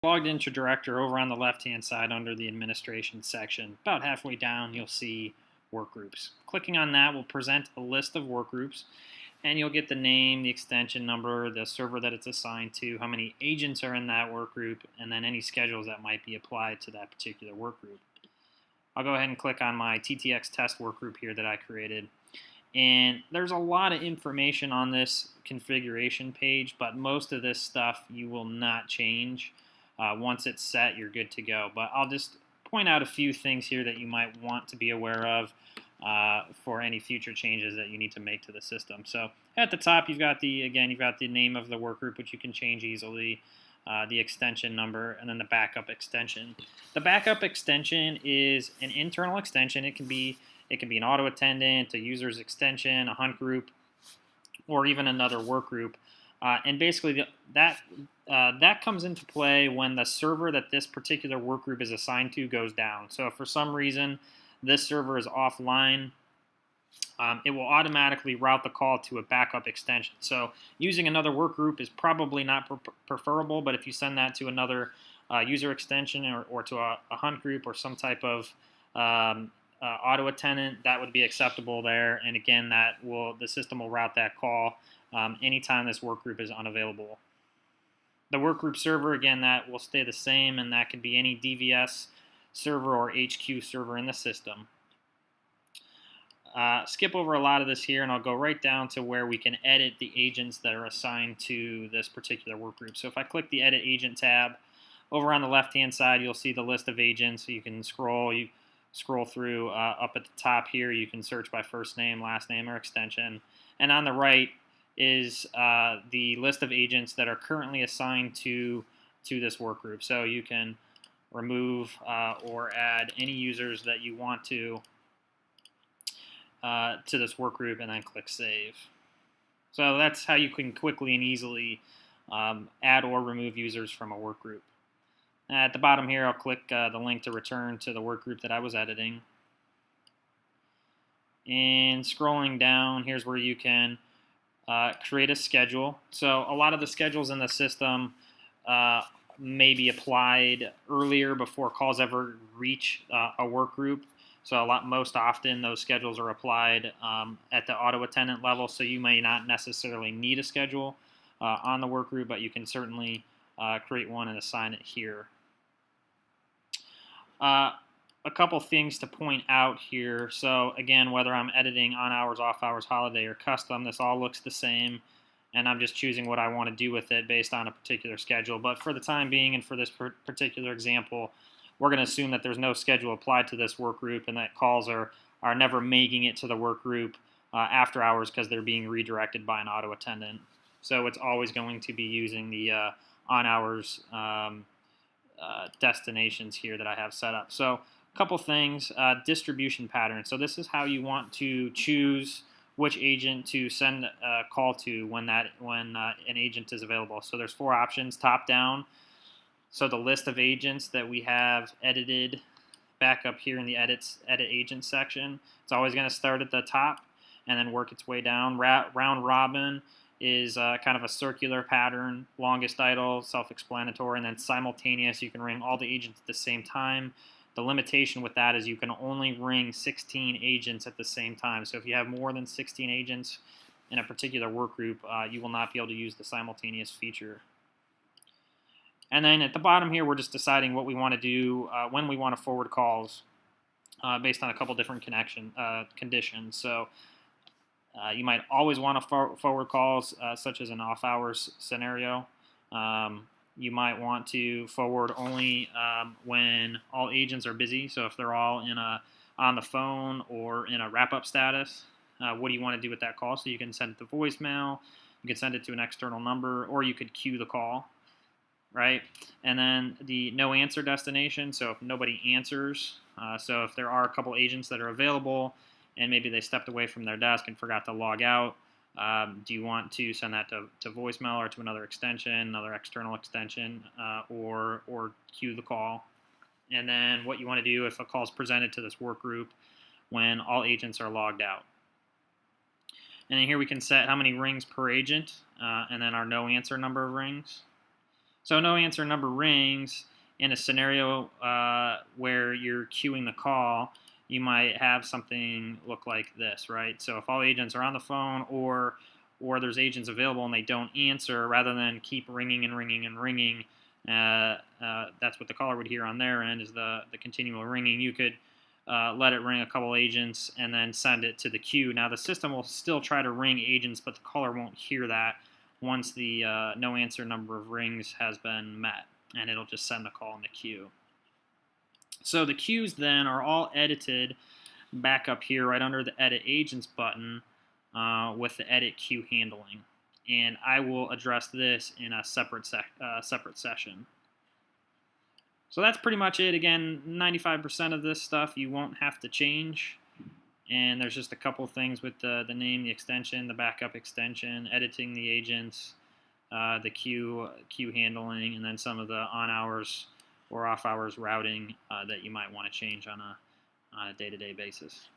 Logged into Director over on the left-hand side under the Administration section. About halfway down, you'll see Workgroups. Clicking on that will present a list of workgroups, and you'll get the name, the extension number, the server that it's assigned to, how many agents are in that workgroup, and then any schedules that might be applied to that particular workgroup. I'll go ahead and click on my TTX test workgroup here that I created. And there's a lot of information on this configuration page, but most of this stuff you will not change. Once it's set, you're good to go. But I'll just point out a few things here that you might want to be aware of for any future changes that you need to make to the system. So at the top, you've got the name of the workgroup, which you can change easily, the extension number, and then the backup extension. The backup extension is an internal extension. It can be an auto attendant, a user's extension, a hunt group, or even another work group. And basically, that comes into play when the server that this particular work group is assigned to goes down. So if for some reason this server is offline, it will automatically route the call to a backup extension. So using another work group is probably not preferable, but if you send that to another user extension or to a hunt group or some type of auto attendant, that would be acceptable there. And again, the system will route that call anytime this workgroup is unavailable. The workgroup server, again, that will stay the same, and that could be any DVS server or HQ server in the system. Skip over a lot of this here, and I'll go right down to where we can edit the agents that are assigned to this particular workgroup. So if I click the Edit Agent tab, over on the left-hand side, you'll see the list of agents. So you can scroll through up at the top here. You can search by first name, last name, or extension. And on the right is the list of agents that are currently assigned to this workgroup. So you can remove or add any users that you want to this workgroup, and then click Save. So that's how you can quickly and easily add or remove users from a workgroup. At the bottom here, I'll click the link to return to the workgroup that I was editing. And scrolling down, here's where you can create a schedule. So a lot of the schedules in the system may be applied earlier before calls ever reach a work group. So most often those schedules are applied at the auto attendant level. So you may not necessarily need a schedule on the work group, but you can certainly create one and assign it here. A couple things to point out here. So again, whether I'm editing on hours, off hours, holiday, or custom, this all looks the same, and I'm just choosing what I want to do with it based on a particular schedule. But for the time being and for this particular example, we're going to assume that there's no schedule applied to this work group and that calls are never making it to the work group after hours because they're being redirected by an auto attendant. So it's always going to be using the on hours destinations here that I have set up. So a couple things, distribution pattern. So this is how you want to choose which agent to send a call to when an agent is available. So there's 4 options, top down. So the list of agents that we have edited back up here in the edit agent section, it's always going to start at the top and then work its way down. Round robin is kind of a circular pattern, longest idle, self-explanatory, and then simultaneous. You can ring all the agents at the same time. The limitation with that is you can only ring 16 agents at the same time. So if you have more than 16 agents in a particular work group, you will not be able to use the simultaneous feature. And then at the bottom here, we're just deciding what we want to do when we want to forward calls based on a couple different conditions. So you might always want to forward calls, such as an off-hours scenario. You might want to forward only when all agents are busy. So if they're all on the phone or in a wrap-up status, what do you want to do with that call? So you can send it to voicemail, you can send it to an external number, or you could queue the call, right? And then the no answer destination. So if nobody answers, so if there are a couple agents that are available and maybe they stepped away from their desk and forgot to log out, do you want to send that to voicemail or to another extension, another external extension, or queue the call? And then what you want to do if a call is presented to this work group when all agents are logged out. And then here we can set how many rings per agent, and then our no answer number of rings. So no answer number rings in a scenario where you're queuing the call. You might have something look like this, right? So if all agents are on the phone, or there's agents available and they don't answer, rather than keep ringing and ringing and ringing, that's what the caller would hear on their end, is the continual ringing. You could let it ring a couple agents and then send it to the queue. Now the system will still try to ring agents, but the caller won't hear that once the no answer number of rings has been met, and it'll just send the call in the queue. So the queues then are all edited back up here right under the Edit Agents button with the Edit Queue Handling. And I will address this in a separate session. So that's pretty much it. Again, 95% of this stuff you won't have to change. And there's just a couple things with the name, the extension, the backup extension, editing the agents, the queue handling, and then some of the on hours or off hours routing that you might want to change on a day-to-day basis.